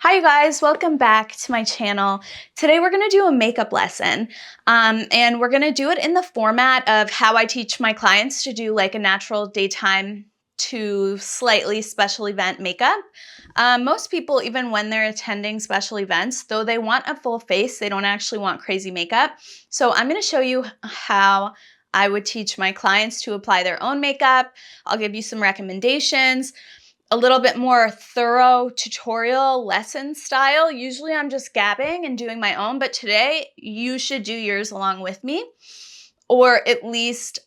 Hi you guys, welcome back to my channel. Today we're going to do a makeup lesson and we're going to do it in the format of how I teach my clients to do like a natural daytime to slightly special event makeup. Most people, even when they're attending special events, though they want a full face, they don't actually want crazy makeup. So I'm going to show you how I would teach my clients to apply their own makeup. I'll give you some recommendations. A little bit more thorough tutorial lesson style. Usually I'm just gabbing and doing my own, but today you should do yours along with me, or at least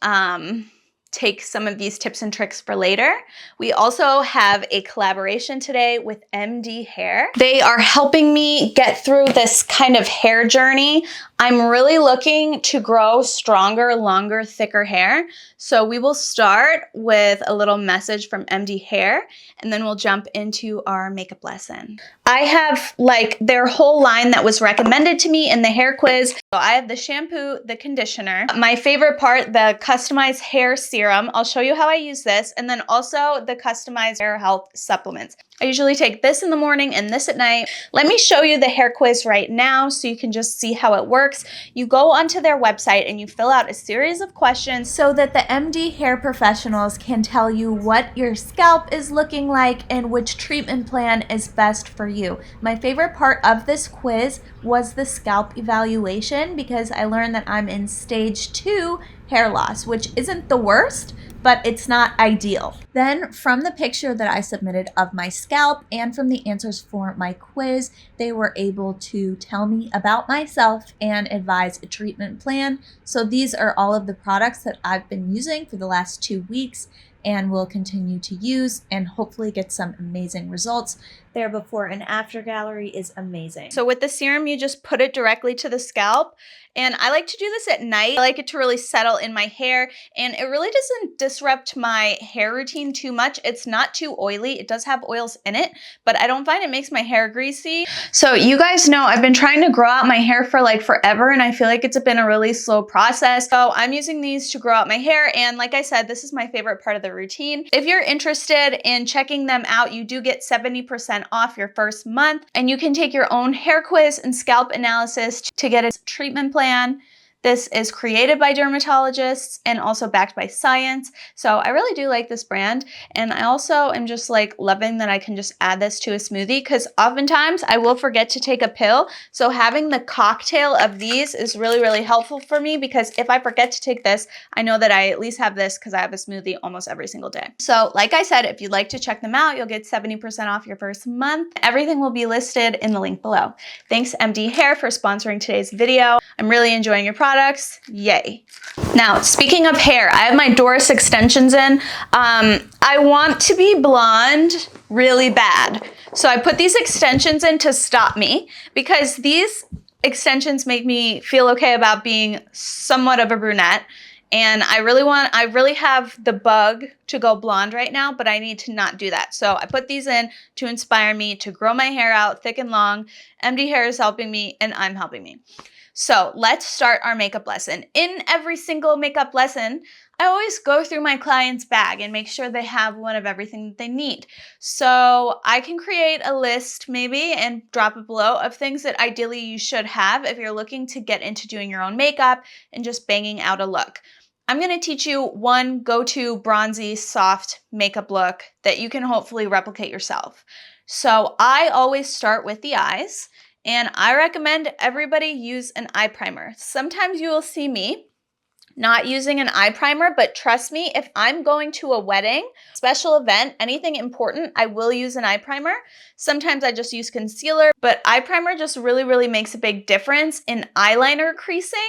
take some of these tips and tricks for later. We also have a collaboration today with MD Hair. They are helping me get through this kind of hair journey. I'm really looking to grow stronger, longer, thicker hair. So we will start with a little message from MD Hair, and then we'll jump into our makeup lesson. I have like their whole line that was recommended to me in the hair quiz. So I have the shampoo, the conditioner, my favorite part, the customized hair serum. I'll show you how I use this, and then also the customized hair health supplements. I usually take this in the morning and this at night. Let me show you the hair quiz right now so you can just see how it works. You go onto their website and you fill out a series of questions so that the MD hair professionals can tell you what your scalp is looking like and which treatment plan is best for you. My favorite part of this quiz was the scalp evaluation because I learned that I'm in stage 2 hair loss, which isn't the worst, but it's not ideal. Then from the picture that I submitted of my scalp and from the answers for my quiz, they were able to tell me about myself and advise a treatment plan. So these are all of the products that I've been using for the last 2 weeks and will continue to use and hopefully get some amazing results. Their before and after gallery is amazing. So with the serum, you just put it directly to the scalp. And I like to do this at night. I like it to really settle in my hair, and it really doesn't disrupt my hair routine too much. It's not too oily. It does have oils in it, but I don't find it makes my hair greasy. So you guys know I've been trying to grow out my hair for like forever, and I feel like it's been a really slow process. So I'm using these to grow out my hair, and like I said, this is my favorite part of the routine. If you're interested in checking them out, you do get 70% off your first month, and you can take your own hair quiz and scalp analysis to get a treatment plan. This is created by dermatologists and also backed by science. So I really do like this brand. And I also am just like loving that I can just add this to a smoothie, because oftentimes I will forget to take a pill. So having the cocktail of these is really, really helpful for me, because if I forget to take this, I know that I at least have this because I have a smoothie almost every single day. So like I said, if you'd like to check them out, you'll get 70% off your first month. Everything will be listed in the link below. Thanks MD Hair for sponsoring today's video. I'm really enjoying your products. Yay. Now, speaking of hair, I have my Doris extensions in. I want to be blonde really bad. So I put these extensions in to stop me, because these extensions make me feel okay about being somewhat of a brunette. And I really have the bug to go blonde right now, but I need to not do that. So I put these in to inspire me to grow my hair out thick and long. MD Hair is helping me and I'm helping me. So let's start our makeup lesson. In every single makeup lesson, I always go through my client's bag and make sure they have one of everything that they need. So I can create a list maybe and drop it below of things that ideally you should have if you're looking to get into doing your own makeup and just banging out a look. I'm going to teach you one go-to bronzy, soft makeup look that you can hopefully replicate yourself. So I always start with the eyes. And I recommend everybody use an eye primer. Sometimes you will see me not using an eye primer, but trust me, if I'm going to a wedding, special event, anything important, I will use an eye primer. Sometimes I just use concealer, but eye primer just really, really makes a big difference in eyeliner creasing.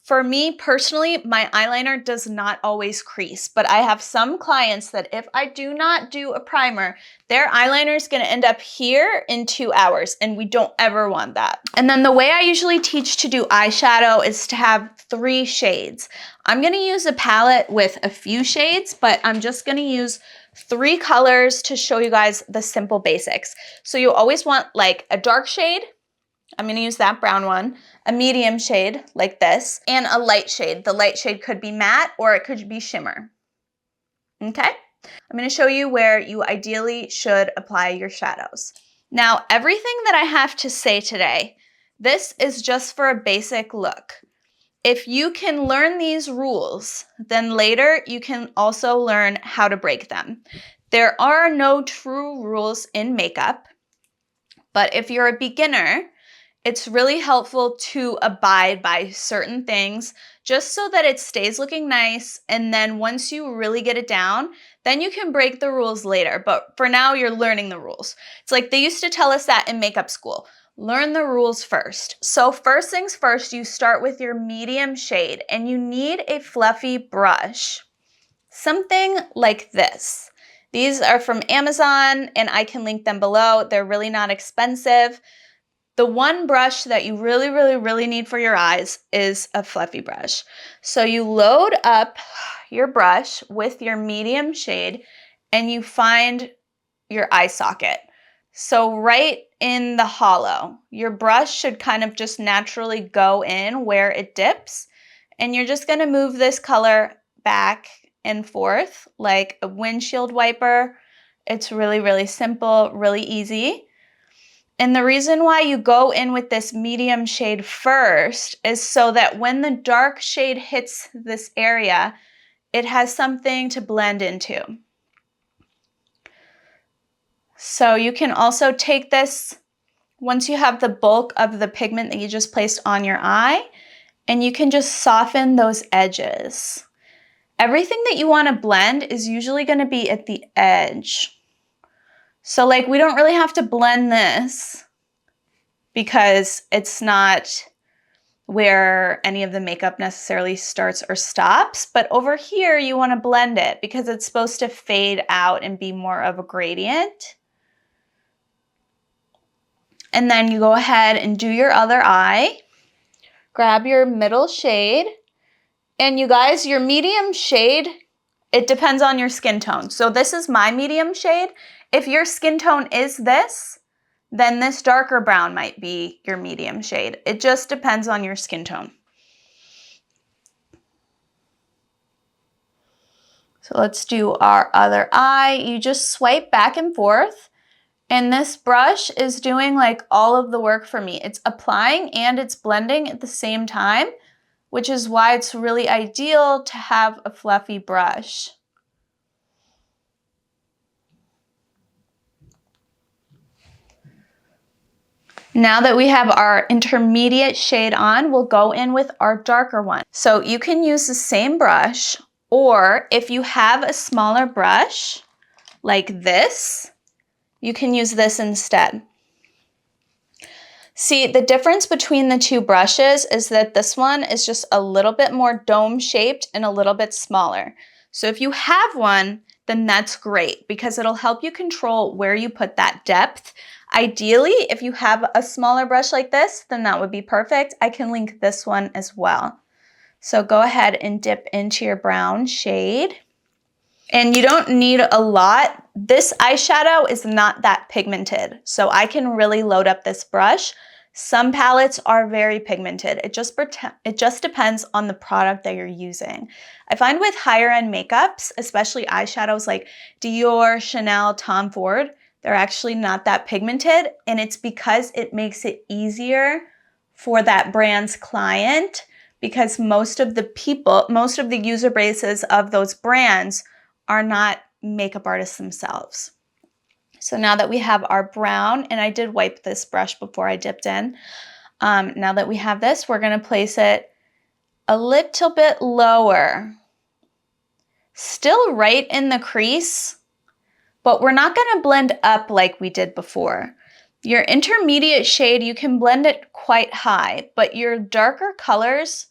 For me personally, my eyeliner does not always crease, but I have some clients that if I do not do a primer, their eyeliner is going to end up here in 2 hours, and we don't ever want that. And then the way I usually teach to do eyeshadow is to have 3 shades. I'm going to use a palette with a few shades, but I'm just going to use 3 colors to show you guys the simple basics. So you always want like a dark shade. I'm going to use that brown one, a medium shade like this, and a light shade. The light shade could be matte or it could be shimmer. Okay? I'm going to show you where you ideally should apply your shadows. Now, everything that I have to say today, this is just for a basic look. If you can learn these rules, then later you can also learn how to break them. There are no true rules in makeup, but if you're a beginner, it's really helpful to abide by certain things just so that it stays looking nice. And then once you really get it down, then you can break the rules later. But for now, you're learning the rules. It's like they used to tell us that in makeup school. Learn the rules first. So first things first, you start with your medium shade and you need a fluffy brush. Something like this. These are from Amazon and I can link them below. They're really not expensive. The one brush that you really need for your eyes is a fluffy brush. So you load up your brush with your medium shade and you find your eye socket. So right in the hollow, your brush should kind of just naturally go in where it dips. And you're just gonna move this color back and forth like a windshield wiper. It's really simple, really easy. And the reason why you go in with this medium shade first is so that when the dark shade hits this area, it has something to blend into. So you can also take this once you have the bulk of the pigment that you just placed on your eye, and you can just soften those edges. Everything that you want to blend is usually going to be at the edge. So like we don't really have to blend this because it's not where any of the makeup necessarily starts or stops. But over here, you want to blend it because it's supposed to fade out and be more of a gradient. And then you go ahead and do your other eye. Grab your middle shade. And you guys, your medium shade, it depends on your skin tone. So this is my medium shade. If your skin tone is this, then this darker brown might be your medium shade. It just depends on your skin tone. So let's do our other eye. You just swipe back and forth, and this brush is doing like all of the work for me. It's applying and it's blending at the same time, which is why it's really ideal to have a fluffy brush. Now that we have our intermediate shade on, we'll go in with our darker one. So you can use the same brush, or if you have a smaller brush like this, you can use this instead. See, the difference between the two brushes is that this one is just a little bit more dome shaped and a little bit smaller. So if you have one, then that's great because it'll help you control where you put that depth. Ideally, if you have a smaller brush like this, then that would be perfect. I can link this one as well. So go ahead and dip into your brown shade. And you don't need a lot. This eyeshadow is not that pigmented, so I can really load up this brush. Some palettes are very pigmented. It just depends on the product that you're using. I find with higher end makeups, especially eyeshadows like Dior, Chanel, Tom Ford, they're actually not that pigmented, and it's because it makes it easier for that brand's client because most of the user bases of those brands are not makeup artists themselves. So now that we have our brown, and I did wipe this brush before I dipped in. Now that we have this, we're gonna place it a little bit lower. Still right in the crease, but we're not gonna blend up like we did before. Your intermediate shade, you can blend it quite high, but your darker colors,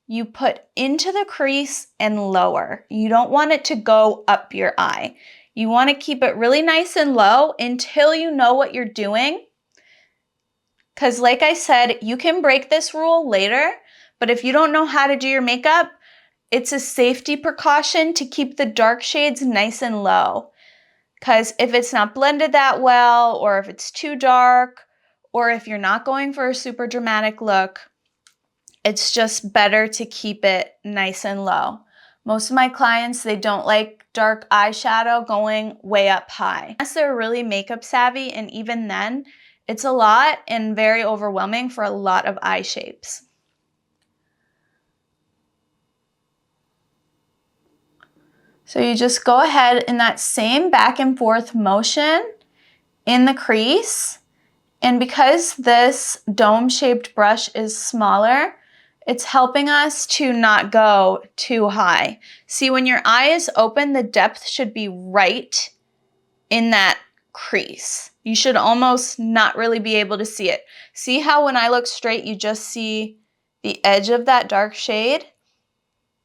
you put into the crease and lower. You don't want it to go up your eye. You want to keep it really nice and low until you know what you're doing. Because like I said, you can break this rule later, but if you don't know how to do your makeup, it's a safety precaution to keep the dark shades nice and low. Because if it's not blended that well, or if it's too dark, or if you're not going for a super dramatic look, it's just better to keep it nice and low. Most of my clients, they don't like dark eyeshadow going way up high. Unless they're really makeup savvy, and even then, it's a lot and very overwhelming for a lot of eye shapes. So you just go ahead in that same back and forth motion in the crease. And because this dome-shaped brush is smaller, it's helping us to not go too high. See, when your eye is open, the depth should be right in that crease. You should almost not really be able to see it. See how when I look straight, you just see the edge of that dark shade?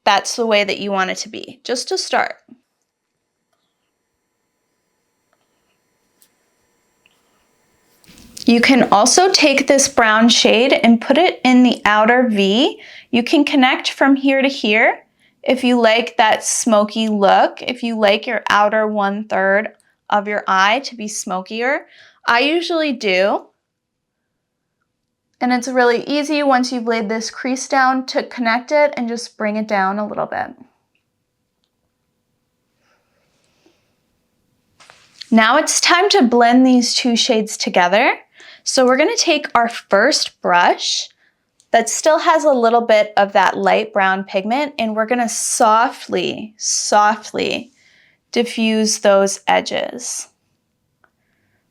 That's the way that you want it to be, just to start. You can also take this brown shade and put it in the outer V. You can connect from here to here if you like that smoky look, if you like your outer 1/3 of your eye to be smokier. I usually do. And it's really easy once you've laid this crease down to connect it and just bring it down a little bit. Now it's time to blend these two shades together. So we're going to take our first brush that still has a little bit of that light brown pigment, and we're going to softly diffuse those edges.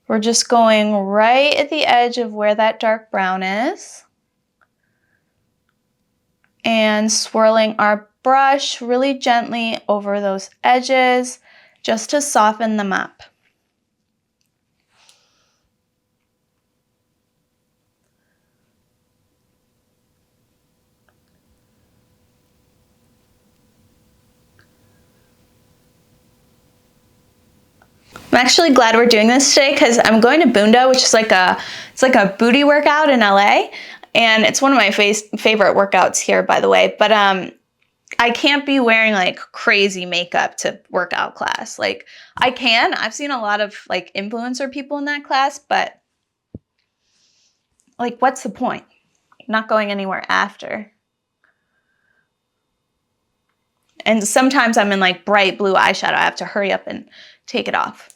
We're just going right at the edge of where that dark brown is and swirling our brush really gently over those edges just to soften them up. I'm actually glad we're doing this today because I'm going to Bunda, which is like a booty workout in LA, and it's one of my favorite workouts here, by the way. But I can't be wearing like crazy makeup to workout class. Like I've seen a lot of like influencer people in that class, but like, what's the point? I'm not going anywhere after. And sometimes I'm in like bright blue eyeshadow. I have to hurry up and take it off.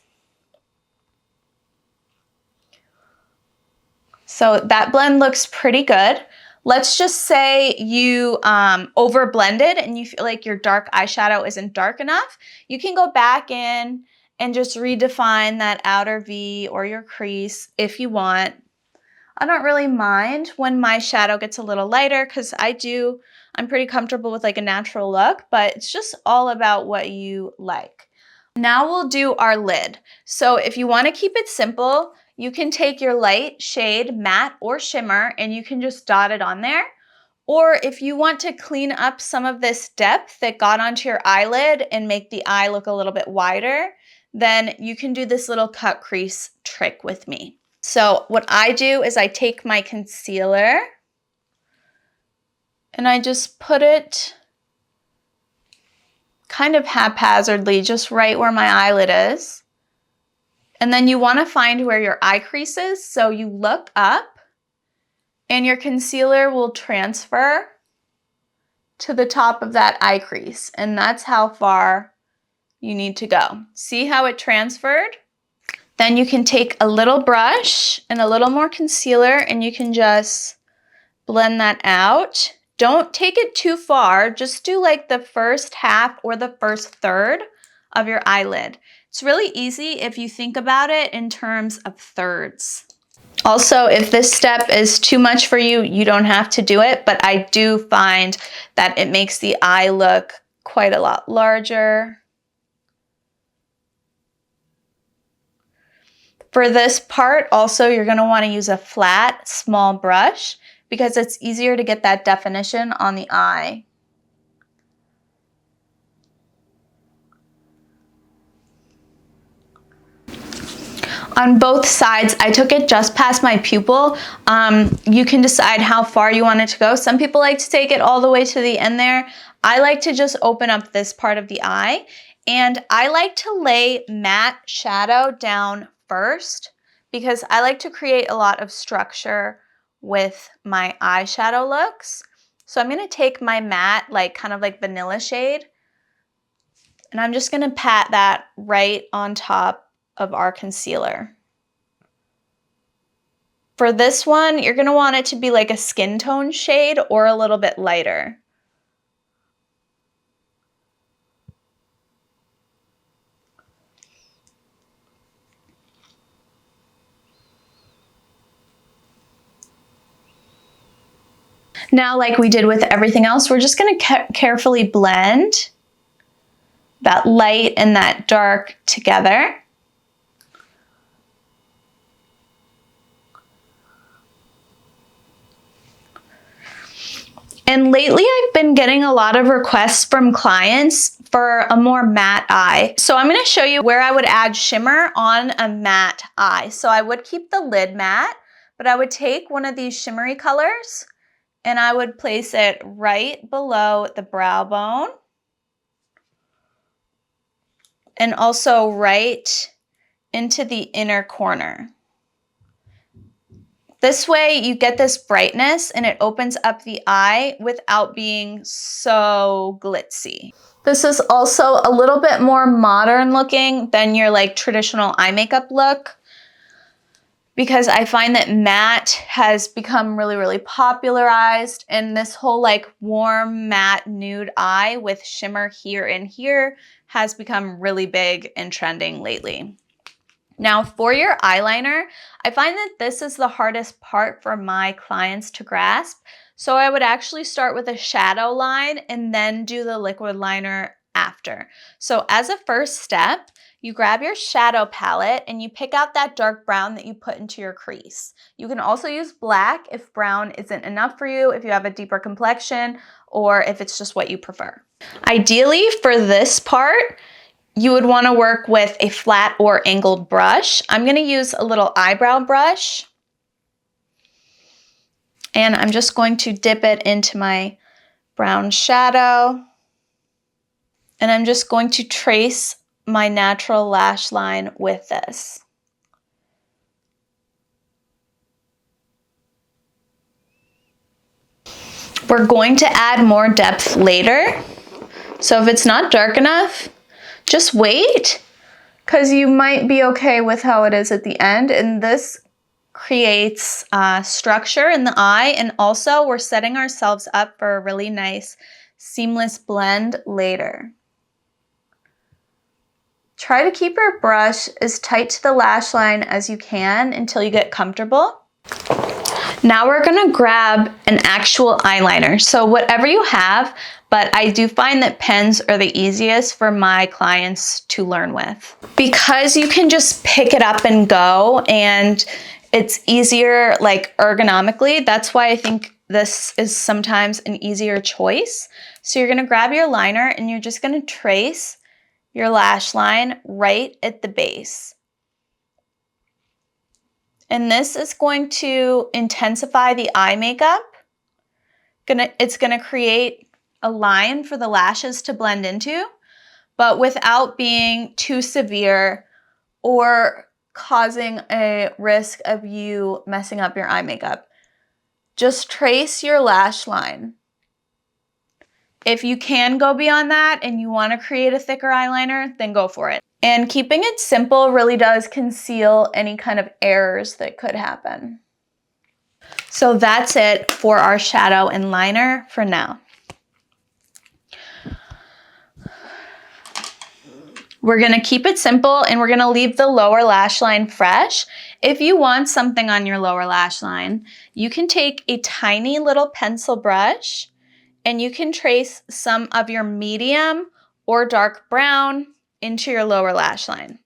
So that blend looks pretty good. Let's just say you over blended and you feel like your dark eyeshadow isn't dark enough. You can go back in and just redefine that outer V or your crease if you want. I don't really mind when my shadow gets a little lighter because I'm pretty comfortable with like a natural look, but it's just all about what you like. Now we'll do our lid. So if you want to keep it simple, you can take your light shade, matte or shimmer, and you can just dot it on there. Or if you want to clean up some of this depth that got onto your eyelid and make the eye look a little bit wider, then you can do this little cut crease trick with me. So what I do is I take my concealer and I just put it kind of haphazardly, just right where my eyelid is. And then you want to find where your eye crease is. So you look up and your concealer will transfer to the top of that eye crease. And that's how far you need to go. See how it transferred? Then you can take a little brush and a little more concealer and you can just blend that out. Don't take it too far. Just do like the first half or the first third of your eyelid. It's really easy if you think about it in terms of thirds. Also, if this step is too much for you, you don't have to do it, but I do find that it makes the eye look quite a lot larger. For this part, also, you're going to want to use a flat, small brush because it's easier to get that definition on the eye. On both sides, I took it just past my pupil. You can decide how far you want it to go. Some people like to take it all the way to the end there. I like to just open up this part of the eye, and I like to lay matte shadow down first because I like to create a lot of structure with my eyeshadow looks. So I'm going to take my matte, like kind of like vanilla shade, And I'm just gonna pat that right on top of our concealer. For this one, you're gonna want it to be like a skin tone shade or a little bit lighter. Now, like we did with everything else, we're just gonna carefully blend that light and that dark together. And lately I've been getting a lot of requests from clients for a more matte eye. So I'm gonna show you where I would add shimmer on a matte eye. So I would keep the lid matte, but I would take one of these shimmery colors and I would place it right below the brow bone and also right into the inner corner. This way you get this brightness and it opens up the eye without being so glitzy. This is also a little bit more modern looking than your like traditional eye makeup look, because I find that matte has become really, really popularized, and this whole like warm matte nude eye with shimmer here and here has become really big and trending lately. Now for your eyeliner, I find that this is the hardest part for my clients to grasp. So I would actually start with a shadow line and then do the liquid liner after. So as a first step, you grab your shadow palette and you pick out that dark brown that you put into your crease. You can also use black if brown isn't enough for you, if you have a deeper complexion, or if it's just what you prefer. Ideally for this part, you would want to work with a flat or angled brush. I'm going to use a little eyebrow brush, and I'm just going to dip it into my brown shadow, and I'm just going to trace my natural lash line with this. We're going to add more depth later, so if it's not dark enough, just wait, because you might be okay with how it is at the end, and this creates structure in the eye, and also we're setting ourselves up for a really nice seamless blend later. Try to keep your brush as tight to the lash line as you can until you get comfortable. Now we're gonna grab an actual eyeliner. So whatever you have, but I do find that pens are the easiest for my clients to learn with. Because you can just pick it up and go, and it's easier like ergonomically, that's why I think this is sometimes an easier choice. So you're gonna grab your liner and you're just gonna trace your lash line right at the base. And this is going to intensify the eye makeup. It's gonna create a line for the lashes to blend into, but without being too severe or causing a risk of you messing up your eye makeup. Just trace your lash line. If you can go beyond that and you want to create a thicker eyeliner, then go for it. And keeping it simple really does conceal any kind of errors that could happen. So that's it for our shadow and liner for now. We're gonna keep it simple and we're gonna leave the lower lash line fresh. If you want something on your lower lash line, you can take a tiny little pencil brush and you can trace some of your medium or dark brown into your lower lash line.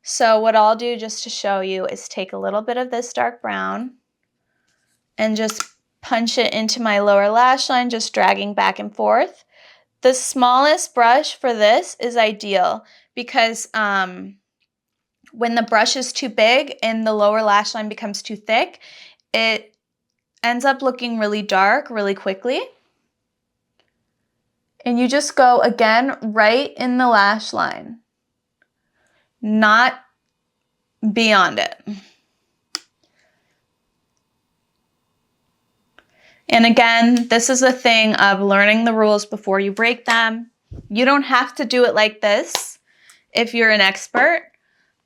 So what I'll do just to show you is take a little bit of this dark brown and just punch it into my lower lash line, just dragging back and forth. The smallest brush for this is ideal because when the brush is too big and the lower lash line becomes too thick, it ends up looking really dark really quickly. And you just go again right in the lash line, not beyond it. And again, this is a thing of learning the rules before you break them. You don't have to do it like this if you're an expert,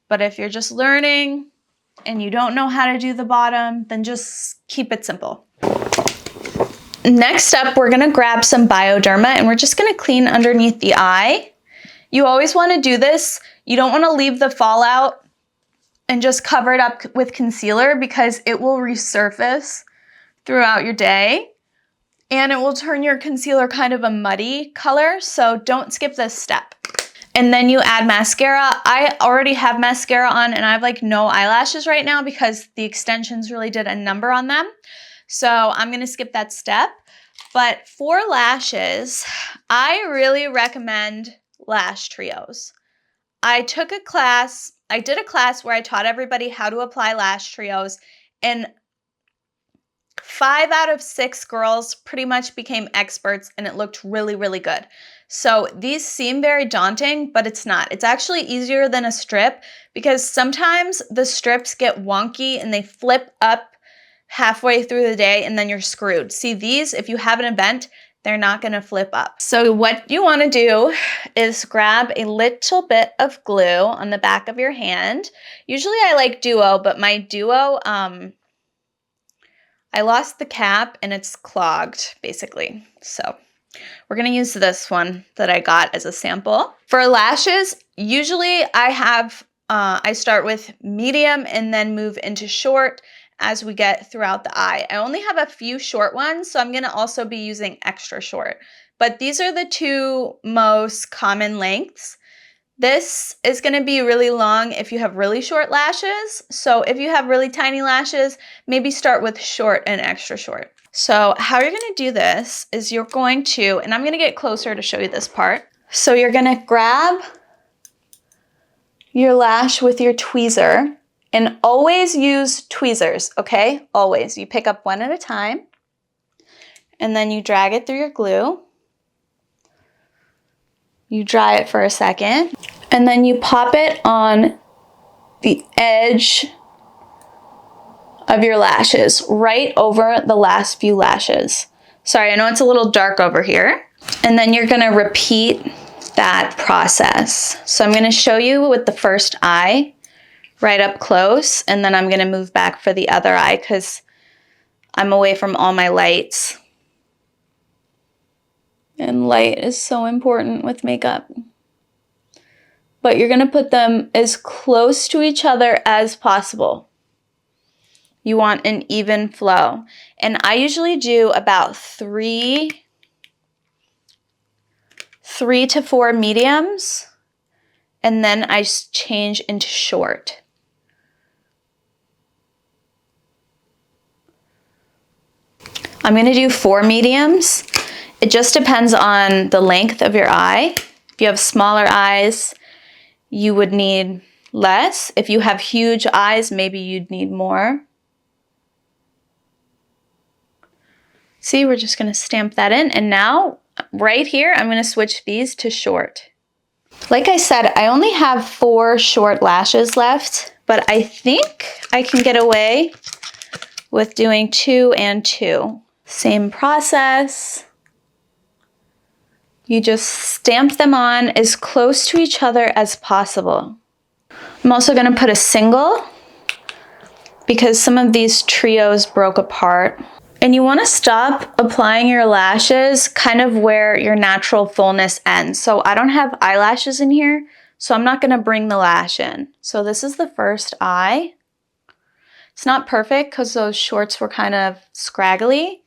but if you're just learning and you don't know how to do the bottom, then just keep it simple. Next up, we're gonna grab some Bioderma and we're just gonna clean underneath the eye. You always wanna do this. You don't wanna leave the fallout and just cover it up with concealer because it will resurface throughout your day and it will turn your concealer kind of a muddy color, so don't skip this step. And then you add mascara. I already have mascara on and I have like no eyelashes right now because the extensions really did a number on them. So I'm gonna skip that step. But for lashes, I really recommend lash trios. I did a class where I taught everybody how to apply lash trios, and 5 out of 6 girls pretty much became experts and it looked really, really good. So these seem very daunting, but it's not. It's actually easier than a strip because sometimes the strips get wonky and they flip up halfway through the day and then you're screwed. See, these, if you have an event, they're not gonna flip up. So what you wanna do is grab a little bit of glue on the back of your hand. Usually I like Duo, but my Duo, I lost the cap and it's clogged, basically. So we're gonna use this one that I got as a sample. For lashes, usually I start with medium and then move into short as we get throughout the eye. I only have a few short ones, so I'm gonna also be using extra short. But these are the 2 most common lengths. This is gonna be really long if you have really short lashes. So if you have really tiny lashes, maybe start with short and extra short. So how you're gonna do this is you're going to, and I'm gonna get closer to show you this part. So you're gonna grab your lash with your tweezer and always use tweezers, okay? Always. You pick up one at a time and then you drag it through your glue. You dry it for a second and then you pop it on the edge of your lashes, right over the last few lashes. Sorry, I know it's a little dark over here. And then you're gonna repeat that process. So I'm gonna show you with the first eye right up close, and then I'm gonna move back for the other eye because I'm away from all my lights. And light is so important with makeup. But you're gonna put them as close to each other as possible. You want an even flow. And I usually do about 3 to 4 mediums, and then I change into short. I'm gonna do 4 mediums. It just depends on the length of your eye. If you have smaller eyes, you would need less. If you have huge eyes, maybe you'd need more. See, we're just gonna stamp that in. And now, right here, I'm gonna switch these to short. Like I said, I only have 4 short lashes left, but I think I can get away with doing 2 and 2. Same process. You just stamp them on as close to each other as possible. I'm also gonna put a single because some of these trios broke apart. And you wanna stop applying your lashes kind of where your natural fullness ends. So I don't have eyelashes in here, so I'm not gonna bring the lash in. So this is the first eye. It's not perfect because those shorts were kind of scraggly,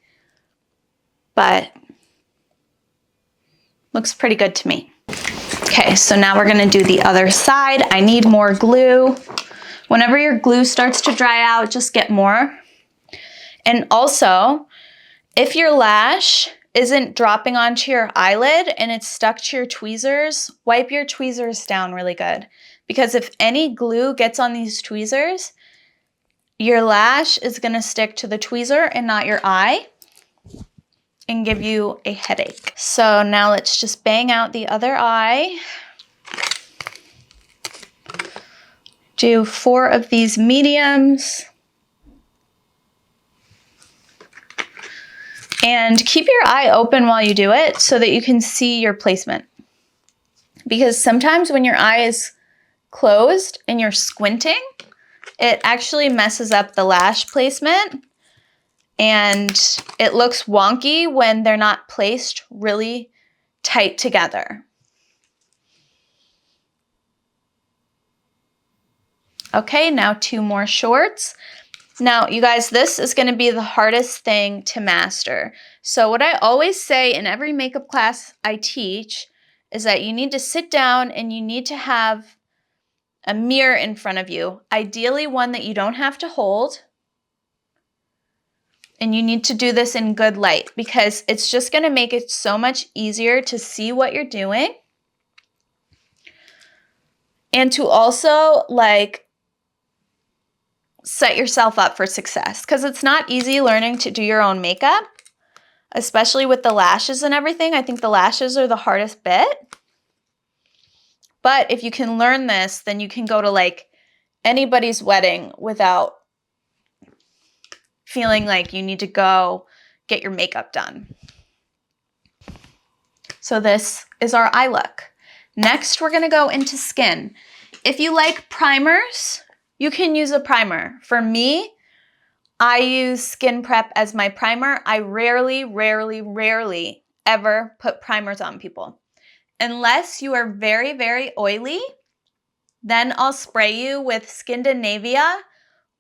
but looks pretty good to me. Okay, so now we're gonna do the other side. I need more glue. Whenever your glue starts to dry out, just get more. And also, if your lash isn't dropping onto your eyelid and it's stuck to your tweezers, wipe your tweezers down really good. Because if any glue gets on these tweezers, your lash is gonna stick to the tweezer and not your eye and give you a headache. So now let's just bang out the other eye. Do 4 of these mediums. And keep your eye open while you do it so that you can see your placement. because sometimes when your eye is closed and you're squinting, it actually messes up the lash placement and it looks wonky when they're not placed really tight together. Okay, now 2 more shorts. Now, you guys, this is going to be the hardest thing to master. So what I always say in every makeup class I teach is that you need to sit down and you need to have a mirror in front of you, ideally one that you don't have to hold. And you need to do this in good light because it's just going to make it so much easier to see what you're doing. And to also set yourself up for success because it's not easy learning to do your own makeup, especially with the lashes and everything. I think the lashes are the hardest bit. But if you can learn this, then you can go to anybody's wedding without feeling like you need to go get your makeup done. So this is our eye look. Next, we're going to go into skin. If you like primers, you can use a primer. For me, I use Skin Prep as my primer. I rarely ever put primers on people. Unless you are very, very oily, then I'll spray you with Skindinavia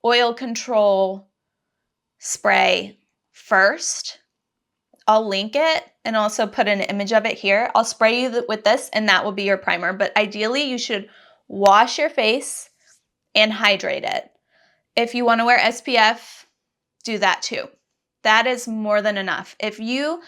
Oil Control Spray first. I'll link it and also put an image of it here. I'll spray you with this and that will be your primer. But ideally, you should wash your face and hydrate it. If you want to wear SPF, do that too. That is more than enough. If you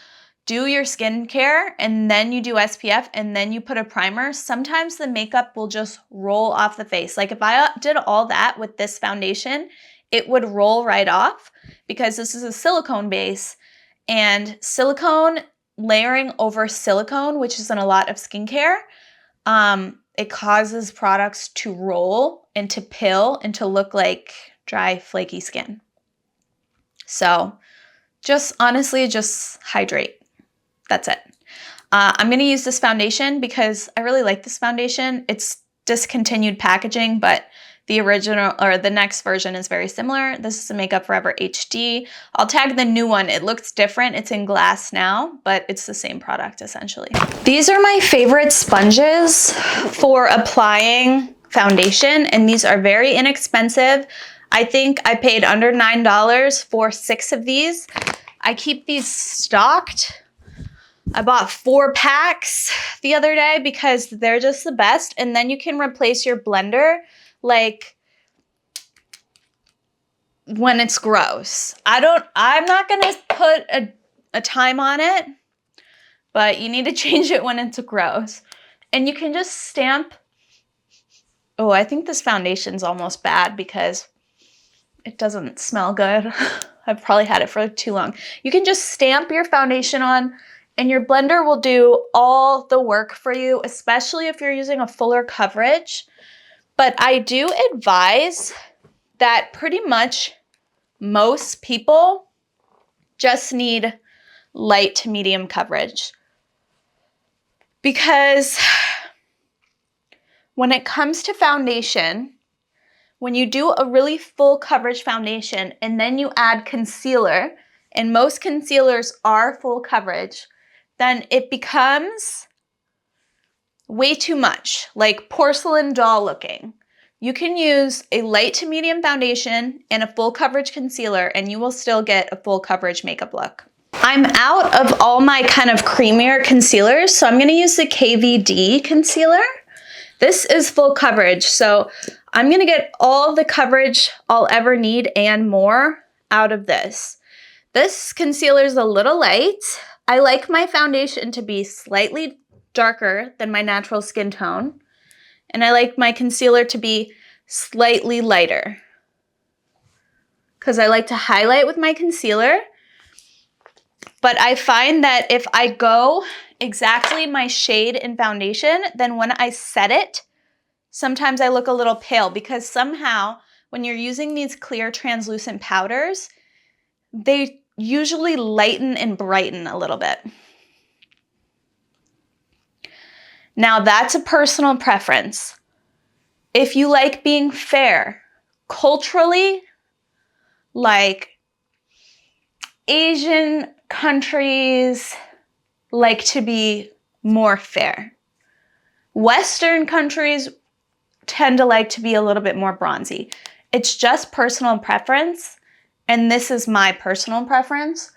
do your skincare and then you do SPF and then you put a primer, sometimes the makeup will just roll off the face. Like if I did all that with this foundation, it would roll right off because this is a silicone base, and silicone layering over silicone, which is in a lot of skincare, it causes products to roll and to pill and to look like dry, flaky skin. So honestly, just hydrate. That's it. I'm going to use this foundation because I really like this foundation. It's discontinued packaging, but the original or the next version is very similar. This is a Makeup Forever HD. I'll tag the new one. It looks different. It's in glass now, but it's the same product essentially. These are my favorite sponges for applying foundation, and these are very inexpensive. I think I paid under $9 for 6 of these. I keep these stocked. I bought 4 packs the other day because they're just the best. And then you can replace your blender when it's gross. I'm not gonna put a time on it, but you need to change it when it's gross. And you can just stamp. Oh, I think this foundation's almost bad because it doesn't smell good. I've probably had it for too long. You can just stamp your foundation on and your blender will do all the work for you, especially if you're using a fuller coverage. But I do advise that pretty much most people just need light to medium coverage. Because when it comes to foundation, when you do a really full coverage foundation and then you add concealer, and most concealers are full coverage, then it becomes way too much, like porcelain doll looking. You can use a light to medium foundation and a full coverage concealer and you will still get a full coverage makeup look. I'm out of all my kind of creamier concealers, so I'm going to use the KVD concealer. This is full coverage, so I'm going to get all the coverage I'll ever need and more out of this. This concealer is a little light. I like my foundation to be slightly darker than my natural skin tone, and I like my concealer to be slightly lighter because I like to highlight with my concealer. But I find that if I go exactly my shade in foundation, then when I set it, sometimes I look a little pale because somehow when you're using these clear translucent powders, they usually lighten and brighten a little bit. Now that's a personal preference. If you like being fair, culturally, like Asian countries like to be more fair. Western countries tend to like to be a little bit more bronzy. It's just personal preference, and this is my personal preference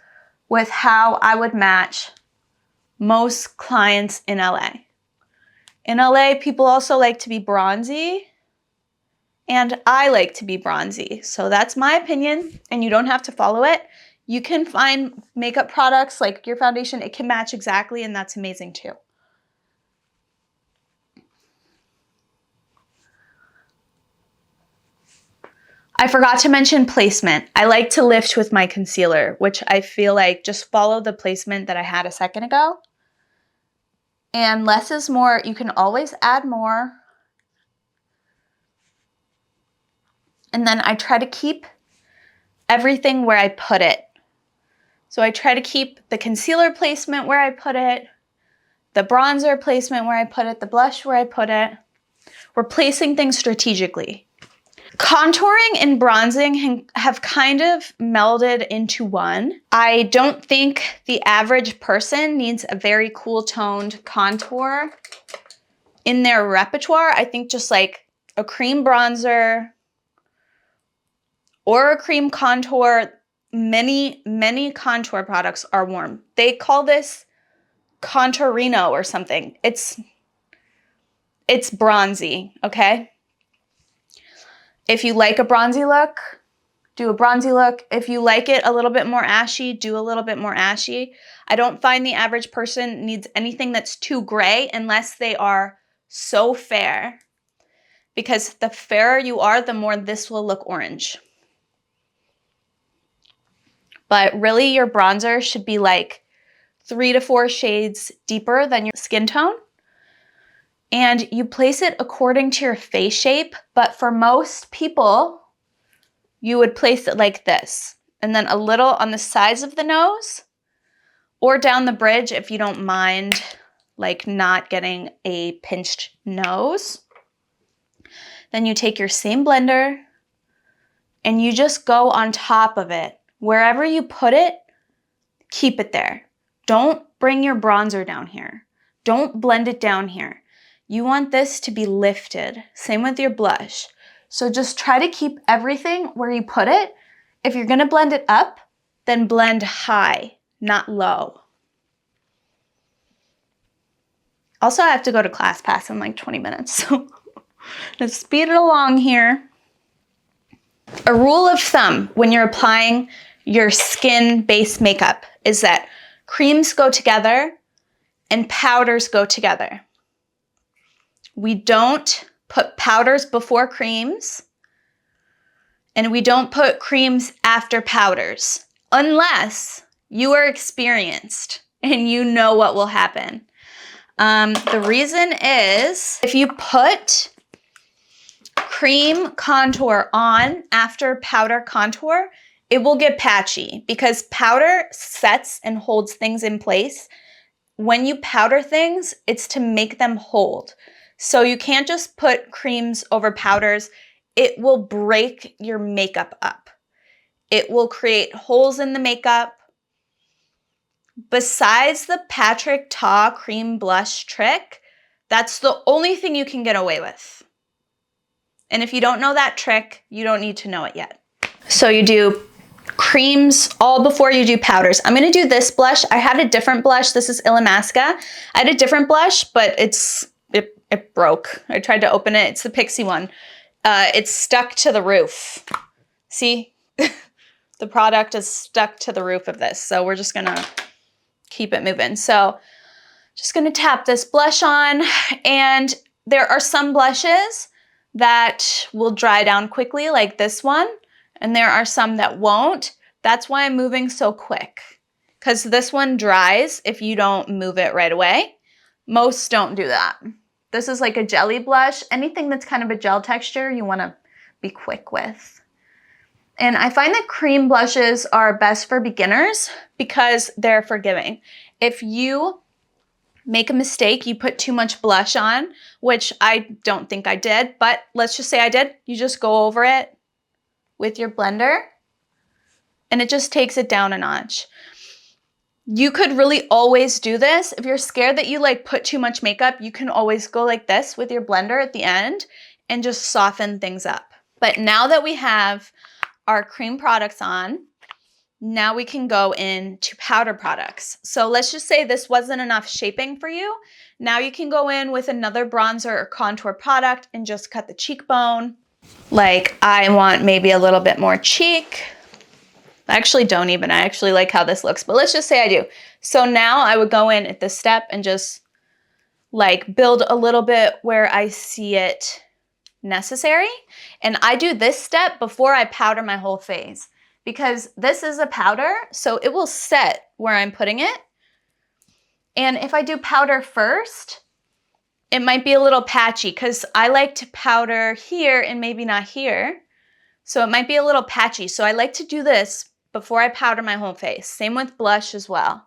with how I would match most clients in LA. In LA, people also like to be bronzy, and I like to be bronzy. So that's my opinion, and you don't have to follow it. You can find makeup products like your foundation, it can match exactly, and that's amazing too. I forgot to mention placement. I like to lift with my concealer, which I feel like just follow the placement that I had a second ago. And less is more. You can always add more. And then I try to keep everything where I put it. So I try to keep the concealer placement where I put it, the bronzer placement where I put it, the blush where I put it. We're placing things strategically. Contouring and bronzing have kind of melded into one. I don't think the average person needs a very cool toned contour in their repertoire. I think just like a cream bronzer or a cream contour, many contour products are warm. They call this contourino or something. It's bronzy, okay? If you like a bronzy look, do a bronzy look. If you like it a little bit more ashy, do a little bit more ashy. I don't find the average person needs anything that's too gray unless they are so fair. Because the fairer you are, the more this will look orange. But really your bronzer should be like 3 to 4 shades deeper than your skin tone. And you place it according to your face shape, but for most people, you would place it like this, and then a little on the sides of the nose or down the bridge if you don't mind like not getting a pinched nose. Then you take your same blender and you just go on top of it. Wherever you put it, keep it there. Don't bring your bronzer down here. Don't blend it down here. You want this to be lifted. Same with your blush. So just try to keep everything where you put it. If you're gonna blend it up, then blend high, not low. Also, I have to go to ClassPass in like 20 minutes, so let's speed it along here. A rule of thumb when you're applying your skin-based makeup is that creams go together and powders go together. We don't put powders before creams, and we don't put creams after powders, unless you are experienced and you know what will happen. The reason is if you put cream contour on after powder contour, it will get patchy because powder sets and holds things in place. When you powder things, it's to make them hold. So you can't just put creams over powders. It will break your makeup up. It will create holes in the makeup. Besides the Patrick Ta cream blush trick, that's the only thing you can get away with. And if you don't know that trick, you don't need to know it yet. So you do creams all before you do powders. I'm gonna do this blush. I had a different blush. This is Illamasqua. I had a different blush, but it broke. I tried to open it. It's the Pixie one. It's stuck to the roof. See? The product is stuck to the roof of this. So we're just gonna keep it moving. So just gonna tap this blush on, and there are some blushes that will dry down quickly like this one, and there are some that won't. That's why I'm moving so quick, because this one dries if you don't move it right away. Most don't do that. This is like a jelly blush. Anything that's kind of a gel texture, you wanna be quick with. And I find that cream blushes are best for beginners because they're forgiving. If you make a mistake, you put too much blush on, which I don't think I did, but let's just say I did. You just go over it with your blender and it just takes it down a notch. You could really always do this. If you're scared that you like put too much makeup, you can always go like this with your blender at the end and just soften things up. But now that we have our cream products on, now we can go into powder products. So let's just say this wasn't enough shaping for you. Now you can go in with another bronzer or contour product and just cut the cheekbone. Like I want maybe a little bit more cheek. I actually don't even. I actually like how this looks, but let's just say I do. So now I would go in at this step and just like build a little bit where I see it necessary. And I do this step before I powder my whole face because this is a powder, so it will set where I'm putting it. And if I do powder first, it might be a little patchy because I like to powder here and maybe not here. So it might be a little patchy. So I like to do this before I powder my whole face. Same with blush as well.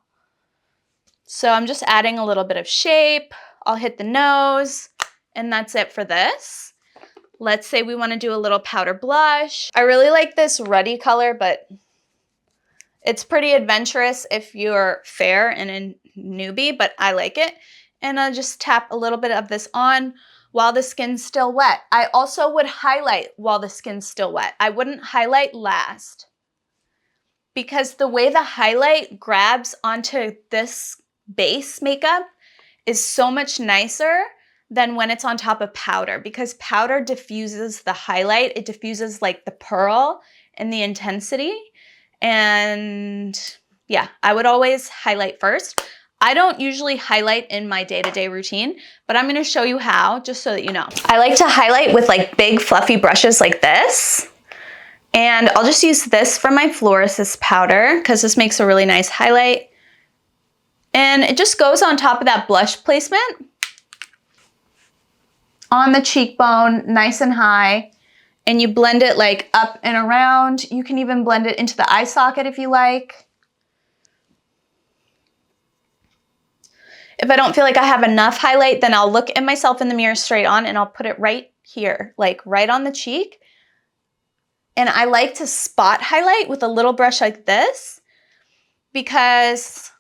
So I'm just adding a little bit of shape. I'll hit the nose, and that's it for this. Let's say we want to do a little powder blush. I really like this ruddy color, but it's pretty adventurous if you're fair and a newbie, but I like it. And I'll just tap a little bit of this on while the skin's still wet. I also would highlight while the skin's still wet. I wouldn't highlight last because the way the highlight grabs onto this base makeup is so much nicer than when it's on top of powder, because powder diffuses the highlight. It diffuses like the pearl and the intensity. And yeah, I would always highlight first. I don't usually highlight in my day-to-day routine, but I'm gonna show you how, just so that you know. I like to highlight with like big fluffy brushes like this. And I'll just use this from my Florasis powder because this makes a really nice highlight. And it just goes on top of that blush placement on the cheekbone, nice and high. And you blend it like up and around. You can even blend it into the eye socket if you like. If I don't feel like I have enough highlight, then I'll look at myself in the mirror straight on and I'll put it right here, like right on the cheek. And I like to spot highlight with a little brush like this because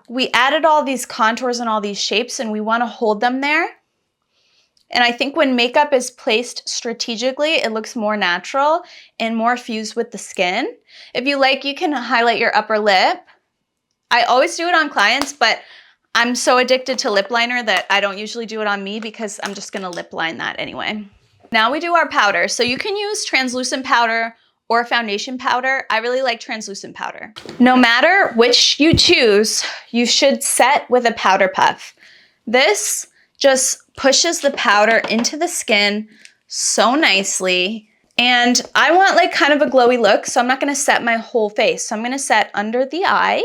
we added all these contours and all these shapes and we want to hold them there. And I think when makeup is placed strategically, it looks more natural and more fused with the skin. If you like, you can highlight your upper lip. I always do it on clients, but I'm so addicted to lip liner that I don't usually do it on me because I'm just gonna lip line that anyway. Now we do our powder. So you can use translucent powder or foundation powder. I really like translucent powder. No matter which you choose, you should set with a powder puff. This just pushes the powder into the skin so nicely. And I want like kind of a glowy look, so I'm not gonna set my whole face. So I'm gonna set under the eye.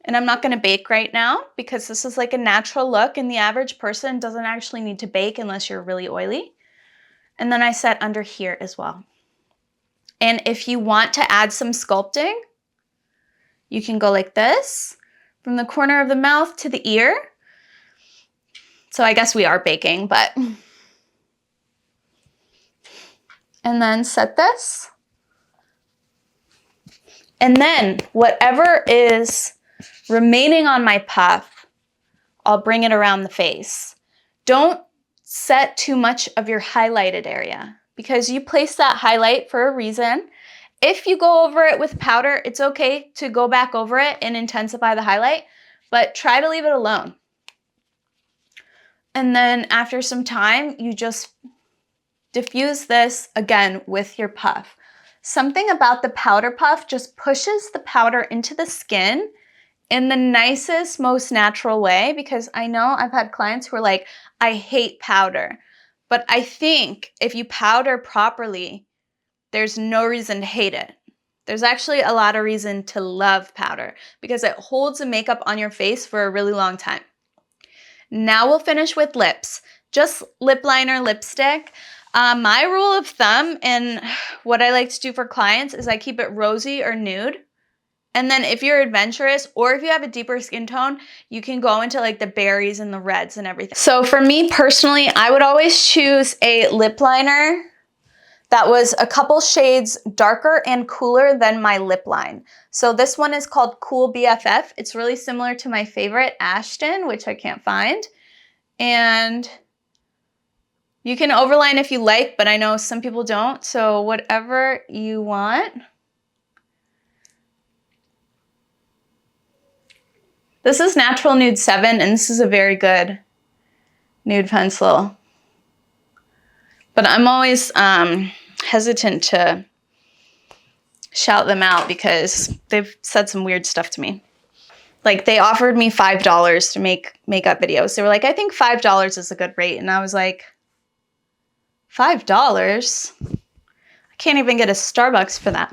And I'm not gonna bake right now because this is like a natural look and the average person doesn't actually need to bake unless you're really oily. And then I set under here as well. And if you want to add some sculpting, you can go like this from the corner of the mouth to the ear. So I guess we are baking, but. And then set this. And then whatever is remaining on my puff, I'll bring it around the face. Don't set too much of your highlighted area because you place that highlight for a reason. If you go over it with powder, it's okay to go back over it and intensify the highlight, but try to leave it alone. And then after some time, you just diffuse this again with your puff. Something about the powder puff just pushes the powder into the skin in the nicest, most natural way, because I know I've had clients who are like, I hate powder. But I think if you powder properly, there's no reason to hate it. There's actually a lot of reason to love powder because it holds the makeup on your face for a really long time. Now we'll finish with lips. Just lip liner, lipstick. My rule of thumb and what I like to do for clients is I keep it rosy or nude. And then if you're adventurous or if you have a deeper skin tone, you can go into like the berries and the reds and everything. So for me personally, I would always choose a lip liner that was a couple shades darker and cooler than my lip line. So this one is called Cool BFF. It's really similar to my favorite, Ashton, which I can't find. And you can overline if you like, but I know some people don't. So whatever you want. This is Natural Nude 7, and this is a very good nude pencil. But I'm always hesitant to shout them out because they've said some weird stuff to me. Like, they offered me $5 to make makeup videos. They were like, I think $5 is a good rate. And I was like, $5? I can't even get a Starbucks for that.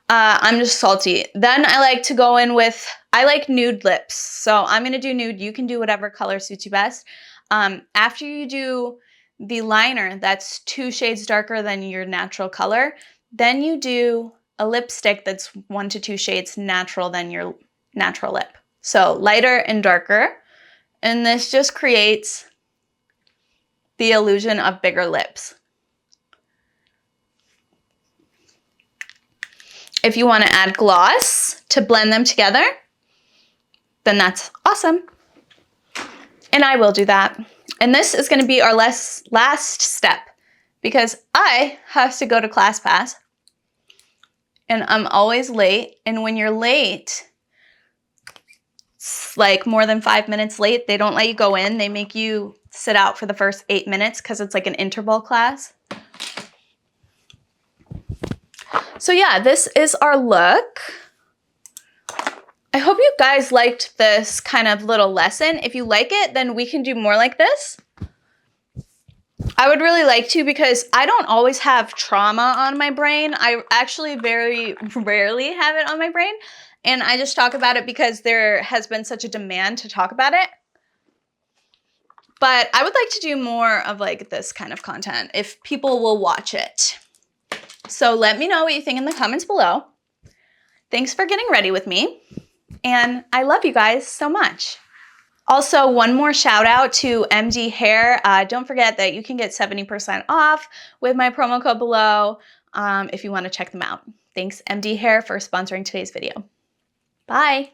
I'm just salty. Then I like to go in with, I like nude lips. So I'm going to do nude. You can do whatever color suits you best. After you do the liner that's 2 shades darker than your natural color, then you do a lipstick that's 1 to 2 shades natural than your natural lip. So lighter and darker. And this just creates the illusion of bigger lips. If you want to add gloss to blend them together, then that's awesome. And I will do that. And this is going to be our last step because I have to go to ClassPass and I'm always late. And when you're late, it's like more than 5 minutes late, they don't let you go in. They make you sit out for the first 8 minutes because it's like an interval class. So yeah, this is our look. I hope you guys liked this kind of little lesson. If you like it, then we can do more like this. I would really like to because I don't always have trauma on my brain. I actually very rarely have it on my brain. And I just talk about it because there has been such a demand to talk about it. But I would like to do more of like this kind of content if people will watch it. So let me know what you think in the comments below. Thanks for getting ready with me. And I love you guys so much. Also, one more shout out to MD Hair. Don't forget that you can get 70% off with my promo code below if you want to check them out. Thanks MD Hair for sponsoring today's video. Bye.